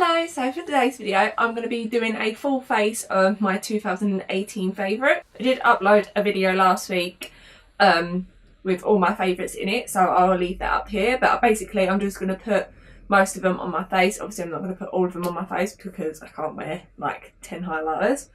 Hello, so for today's video I'm going to be doing a full face of my 2018 favourite. I did upload a video last week with all my favourites in it, so I'll leave that up here, but basically I'm just going to put most of them on my face. Obviously I'm not going to put all of them on my face because I can't wear like 10 highlighters.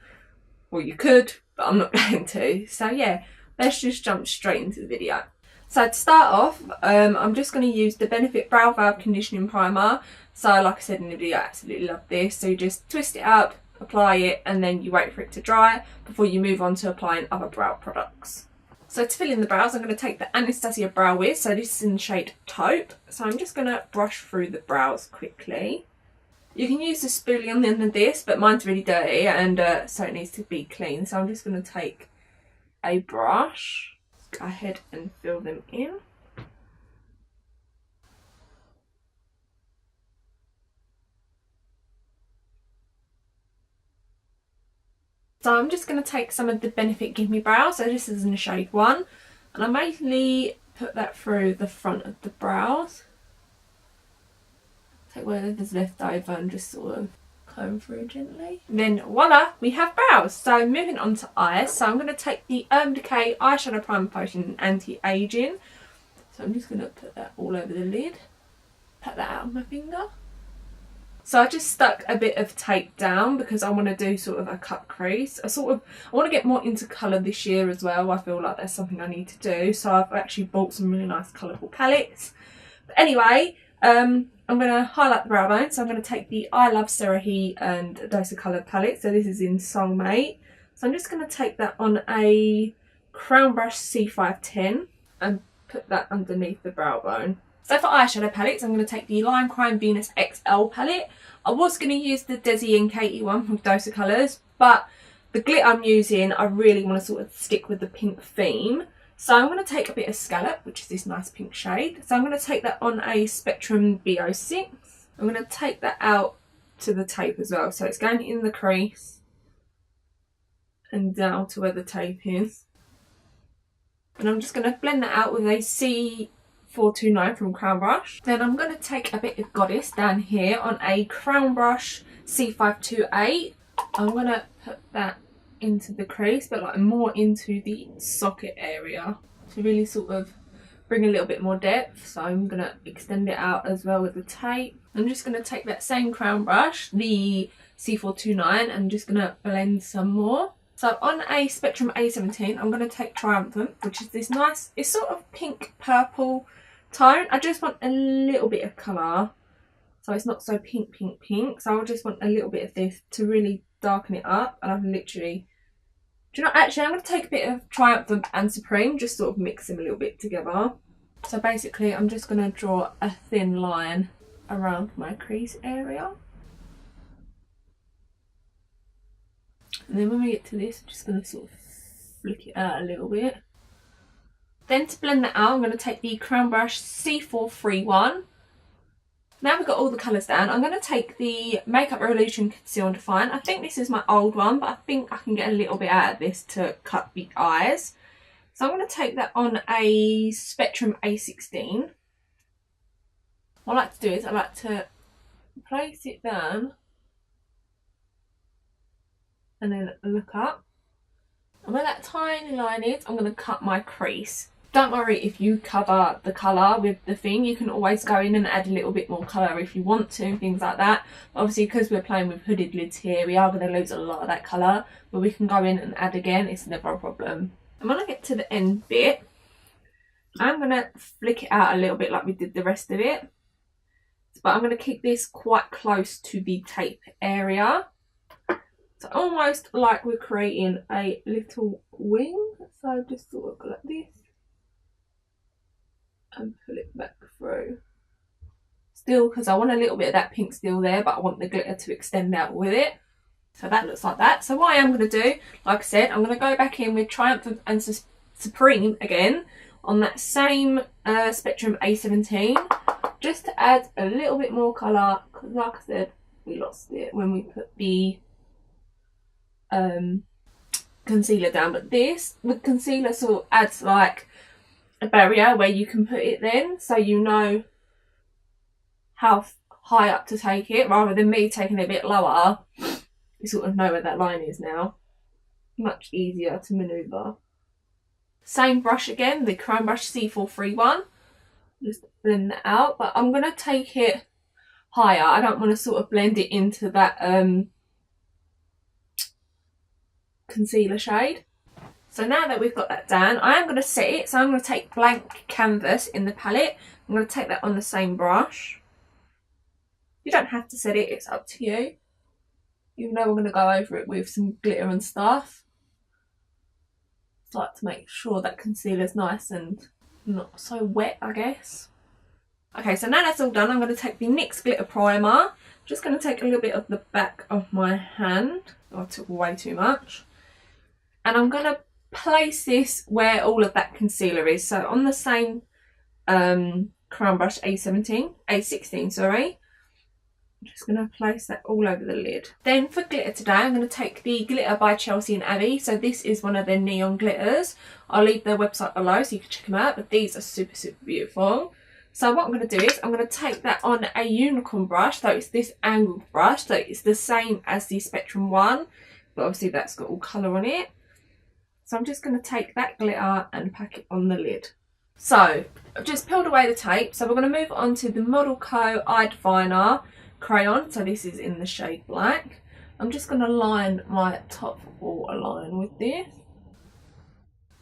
Well, you could, but I'm not going to. So yeah, let's just jump straight into the video. So to start off, I'm just going to use the Benefit Browvo Conditioning Primer. So like I said in the video, I absolutely love this. So you just twist it up, apply it, and then you wait for it to dry before you move on to applying other brow products. So to fill in the brows, I'm going to take the Anastasia Brow Wiz. So this is in the shade Taupe. So I'm just going to brush through the brows quickly. You can use the spoolie on the end of this, but mine's really dirty and so it needs to be clean. So I'm just going to take a brush. Go ahead and fill them in. So I'm just going to take some of the Benefit Gimme Brow, so this is in the shade 1, and I mainly put that through the front of the brows. Take whatever's left over and just sort of comb through gently. And then voila, we have brows. So moving on to eyes, so I'm going to take the Decay Eyeshadow Primer Potion Anti-Aging. So I'm just going to put that all over the lid. Pat that out with my finger. So I just stuck a bit of tape down because I want to do sort of a cut crease. I want to get more into colour this year as well. I feel like that's something I need to do. So I've actually bought some really nice colourful palettes. But anyway, I'm going to highlight the brow bone. So I'm going to take the I Love Serahi and Dulce Colour palette. So this is in Soulmate. So I'm just going to take that on a Crown Brush C510 and put that underneath the brow bone. So for eyeshadow palettes, I'm going to take the Lime Crime Venus XL palette. I was going to use the Desi and Katie one from Dulce Colours, but the glitter I'm using, I really want to sort of stick with the pink theme. So I'm going to take a bit of Scallop, which is this nice pink shade. So I'm going to take that on a Spectrum B06. I'm going to take that out to the tape as well. So it's going in the crease and down to where the tape is. And I'm just going to blend that out with a C429 from Crown Brush. Then I'm going to take a bit of Goddess down here on a Crown Brush C528. I'm going to put that into the crease, but like more into the socket area to really sort of bring a little bit more depth. So I'm going to extend it out as well with the tape. I'm just going to take that same Crown Brush, the C429, and just going to blend some more. So on a Spectrum A17, I'm going to take Triumphant, which is this nice, it's sort of pink purple tone. I just want a little bit of colour, so it's not so pink. So I just want a little bit of this to really darken it up. And I've literally, do you know, actually I'm going to take a bit of Triumphant and Supreme, just sort of mix them a little bit together. So basically I'm just going to draw a thin line around my crease area. And then when we get to this, I'm just going to sort of flick it out a little bit. Then to blend that out, I'm going to take the Crown Brush C431. Now we've got all the colours down, I'm going to take the Makeup Revolution Conceal and Define. I think this is my old one, but I think I can get a little bit out of this to cut the eyes. So I'm going to take that on a Spectrum A16. What I like to do is I like to place it down and then look up. And where that tiny line is, I'm going to cut my crease. Don't worry if you cover the colour with the thing. You can always go in and add a little bit more colour if you want to, things like that. But obviously, because we're playing with hooded lids here, we are going to lose a lot of that colour. But we can go in and add again. It's never a problem. And when I get to the end bit, I'm going to flick it out a little bit like we did the rest of it. But I'm going to keep this quite close to the tape area. So almost like we're creating a little wing. So just sort of go like this and pull it back through. Still, because I want a little bit of that pink still there, but I want the glitter to extend out with it. So that looks like that. So what I am going to do, like I said, I'm going to go back in with Triumphant and Supreme again on that same Spectrum A17, just to add a little bit more colour, because like I said, we lost it when we put the concealer down. But this, the concealer sort of adds like a barrier where you can put it then, so you know how high up to take it, rather than me taking it a bit lower. You sort of know where that line is now. Much easier to manoeuvre. Same brush again, the Chrome Brush C431. Just blend that out, but I'm going to take it higher. I don't want to sort of blend it into that concealer shade. So now that we've got that down, I am going to set it. So I'm going to take Blank Canvas in the palette. I'm going to take that on the same brush. You don't have to set it, it's up to you. Even though we're going to go over it with some glitter and stuff. Just like to make sure that concealer's nice and not so wet, I guess. Okay, so now that's all done, I'm going to take the NYX Glitter Primer. Just going to take a little bit of the back of my hand. Oh, I took way too much. And I'm going to place this where all of that concealer is. So on the same Crown Brush A16, sorry. I'm just going to place that all over the lid. Then for glitter today, I'm going to take the Glitter by Chelsea and Abby. So this is one of their neon glitters. I'll leave their website below so you can check them out. But these are super, super beautiful. So what I'm going to do is I'm going to take that on a unicorn brush. So it's this angled brush. So it's the same as the Spectrum one. But obviously that's got all colour on it. So I'm just going to take that glitter and pack it on the lid. So I've just peeled away the tape. So we're going to move on to the Model Co Eye Definer crayon. So this is in the shade black. I'm just going to line my top waterline with this.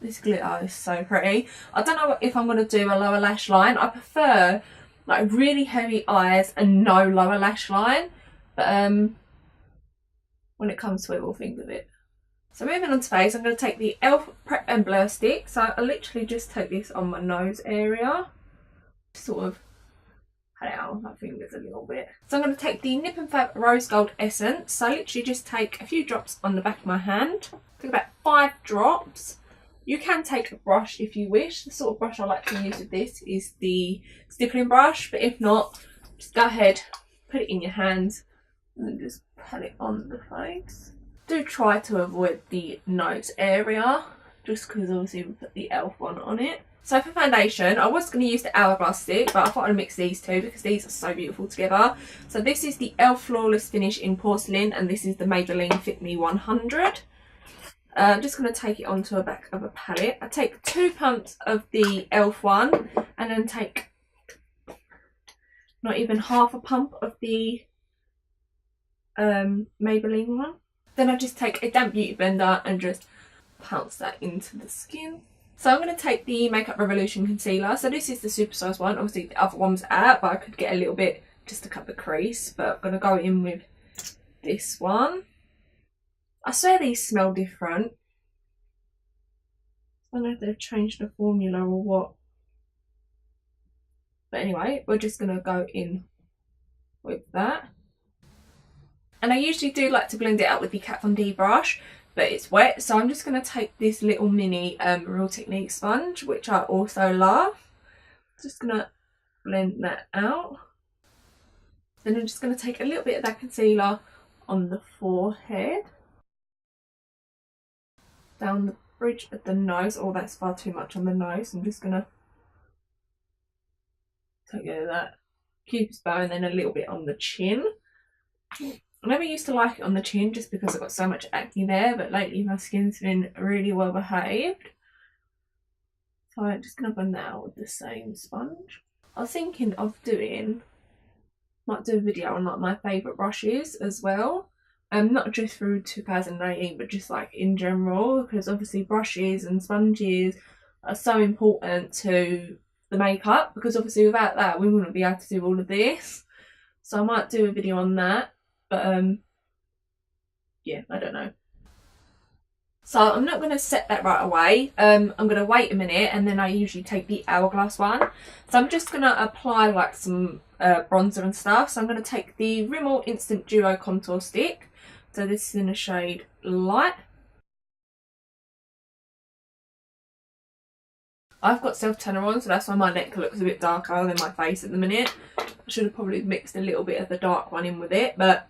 This glitter is so pretty. I don't know if I'm going to do a lower lash line. I prefer like really heavy eyes and no lower lash line. But when it comes to it, we'll think of it. So moving on to face, I'm going to take the e.l.f. Prep and Blur Stick. So I literally just take this on my nose area. Sort of pat it out on my fingers a little bit. So I'm going to take the Nip and Fab Rose Gold Essence. So I literally just take a few drops on the back of my hand. Take about 5 drops. You can take a brush if you wish. The sort of brush I like to use with this is the stippling brush. But if not, just go ahead, put it in your hands and then just pat it on the face. Do try to avoid the nose area, just because obviously we put the e.l.f. one on it. So for foundation, I was going to use the Hourglass stick, but I thought I'd mix these two because these are so beautiful together. So this is the e.l.f. Flawless Finish in Porcelain, and this is the Maybelline Fit Me 100. I'm just going to take it onto the back of a palette. I take 2 pumps of the e.l.f. one, and then take not even half a pump of the Maybelline one. Then I just take a damp beauty blender and just pounce that into the skin. So I'm going to take the Makeup Revolution concealer. So this is the Supersize one. Obviously the other one was out, but I could get a little bit just to cut the crease. But I'm going to go in with this one. I swear these smell different. I don't know if they've changed the formula or what. But anyway, we're just going to go in with that. And I usually do like to blend it out with the Kat Von D brush, but it's wet. So I'm just going to take this little mini Real Technique sponge, which I also love. Just going to blend that out. Then I'm just going to take a little bit of that concealer on the forehead. Down the bridge of the nose. Oh, that's far too much on the nose. I'm just going to take out that Cupid's bow and then a little bit on the chin. I never used to like it on the chin just because I've got so much acne there, but lately my skin's been really well behaved. So I'm just going to blend that out with the same sponge. I was thinking of might do a video on like my favourite brushes as well. Not just through 2018, but just like in general, because obviously brushes and sponges are so important to the makeup, because obviously without that we wouldn't be able to do all of this. So I might do a video on that. But yeah, I don't know. So I'm not going to set that right away. I'm going to wait a minute, and then I usually take the Hourglass one. So I'm just going to apply like some bronzer and stuff. So I'm going to take the Rimmel Instant Duo Contour Stick. So this is in the shade Light. I've got self-tanner on, so that's why my neck looks a bit darker than my face at the minute. I should have probably mixed a little bit of the dark one in with it, but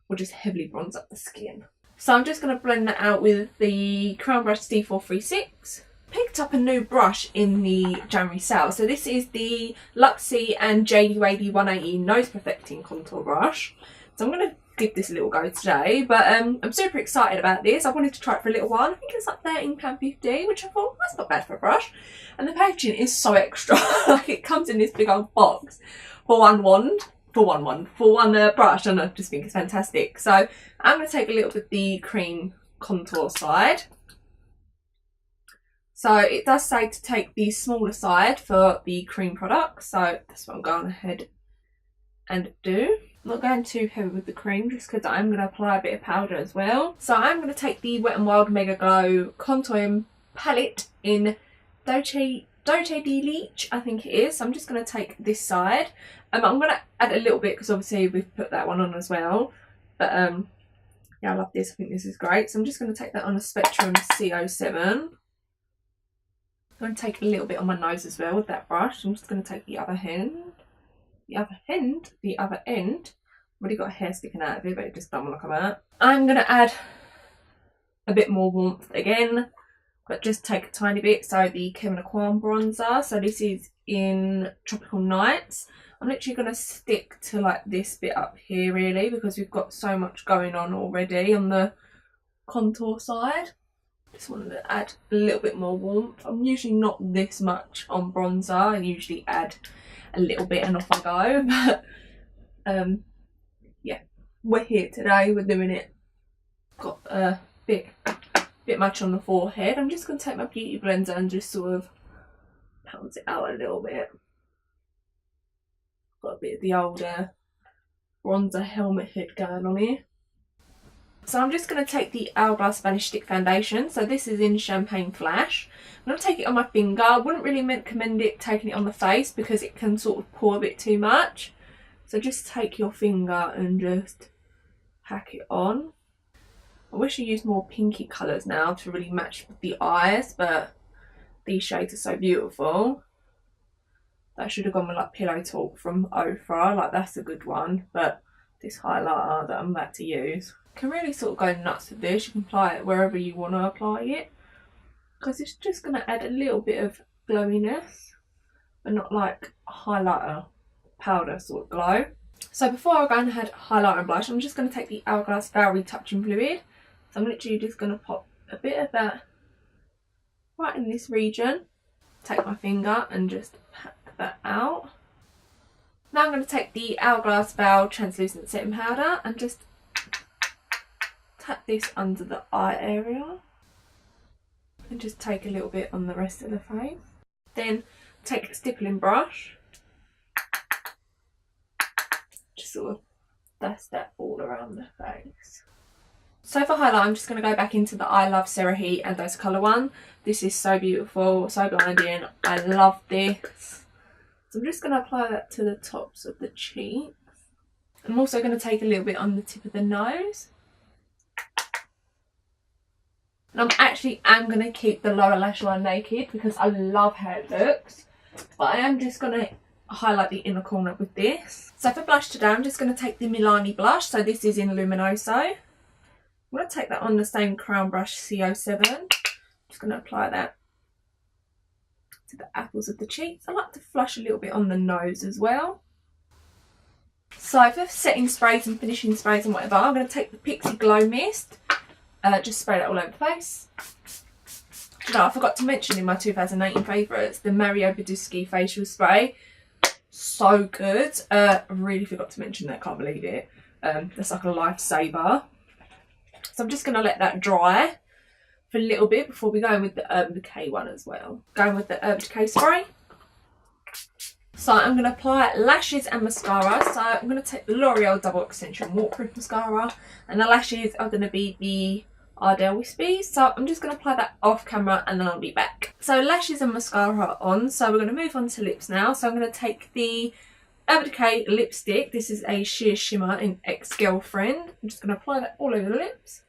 we'll just heavily bronze up the skin. So I'm just going to blend that out with the Crown Brush C436. Pick picked up a new brush in the January sale. So this is the Luxie and JD Wady 180 Nose Perfecting Contour Brush. So I'm going to give this a little go today, but I'm super excited about this. I wanted to try it for a little while. I think it's like £13.50, which I thought, that's not bad for a brush. And the packaging is so extra. Like, it comes in this big old box for one brush, and I just think it's fantastic. So I'm going to take a little bit of the cream contour side. So it does say to take the smaller side for the cream product, so that's what I'm going ahead and do. I'm not going too heavy with the cream just because I'm going to apply a bit of powder as well. So I'm going to take the Wet n Wild Megaglo Contouring Palette in Dulce de Leche, I think it is. So I'm just going to take this side. I'm going to add a little bit because obviously we've put that one on as well. But yeah, I love this. I think this is great. So I'm just going to take that on a Spectrum CO7. I'm going to take a little bit on my nose as well with that brush. I'm just going to take the other end. I've already got hair sticking out of it, but it just don't want to come out. I'm going to add a bit more warmth again, but just take a tiny bit. So the Kevyn bronzer. So this is in Tropical Nights. I'm literally going to stick to like this bit up here really, because we've got so much going on already on the contour side. Just wanted to add a little bit more warmth. I'm usually not this much on bronzer. I usually add a little bit and off I go. But yeah, we're here today. We're doing it. Got a bit much on the forehead. I'm just going to take my beauty blender and just sort of pound it out a little bit. Got a bit of the older bronzer helmet head going on here. So I'm just going to take the Hourglass Vanish Stick Foundation. So this is in Champagne Flash. I'm going to take it on my finger. I wouldn't really recommend it taking it on the face because it can sort of pour a bit too much. So just take your finger and just pack it on. I wish I used more pinky colours now to really match with the eyes, but these shades are so beautiful. That should have gone with like Pillow Talk from Ofra. Like, that's a good one, but this highlighter that I'm about to use can really sort of go nuts with this. You can apply it wherever you want to apply it, because it's just going to add a little bit of glowiness, but not like highlighter powder sort of glow. So before I go and add highlighter and blush, I'm just going to take the Hourglass Veil Retouching Fluid. So I'm literally just going to pop a bit of that right in this region. Take my finger and just pack that out. Now I'm going to take the Hourglass Veil Translucent Setting Powder and just tap this under the eye area. And just take a little bit on the rest of the face. Then take a stippling brush. Just sort of dust that all around the face. So for highlight, I'm just going to go back into the I Love Sarah Heat and Dose Colour one. This is so beautiful, so blinding. I love this. So I'm just going to apply that to the tops of the cheeks. I'm also going to take a little bit on the tip of the nose. And I'm going to keep the lower lash line naked because I love how it looks. But I am just going to highlight the inner corner with this. So for blush today, I'm just going to take the Milani blush. So this is in Luminoso. I'm going to take that on the same Crown Brush CO7. I'm just going to apply that to the apples of the cheeks. I like to flush a little bit on the nose as well. So for setting sprays and finishing sprays and whatever, I'm going to take the Pixie Glow Mist. Just spray that all over the face. You know, I forgot to mention in my 2018 favourites, the Mario Badescu facial spray. So good. I really forgot to mention that, can't believe it. That's like a lifesaver. So I'm just going to let that dry for a little bit before we go in with the Urban Decay one as well. Going with the Urban Decay spray. So I'm going to apply lashes and mascara. So I'm going to take the Loreal Double Extension Waterproof Mascara. And the lashes are going to be the Ardell Wispies. So I'm just going to apply that off camera and then I'll be back. So lashes and mascara are on. So we're going to move on to lips now. So I'm going to take the Urban Decay lipstick. This is a sheer shimmer in Ex-Girlfriend. I'm just going to apply that all over the lips.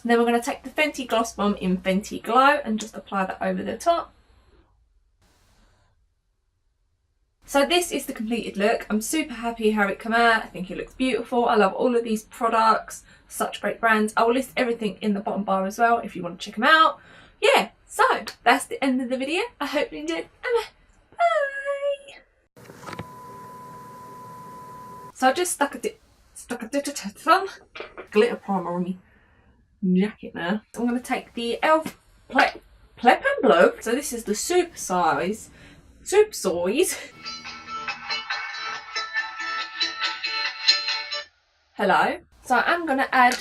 And then we're going to take the Fenty Gloss Bomb in Fenty Glow and just apply that over the top. So this is the completed look. I'm super happy how it came out. I think it looks beautiful. I love all of these products. Such great brands. I will list everything in the bottom bar as well if you want to check them out. Yeah, So that's the end of the video. I hope you enjoyed. Bye. So I just stuck a glitter primer on me jacket now. I'm going to take the e.l.f. Plep and Blue. So this is the Supersize. Hello. So I'm going to add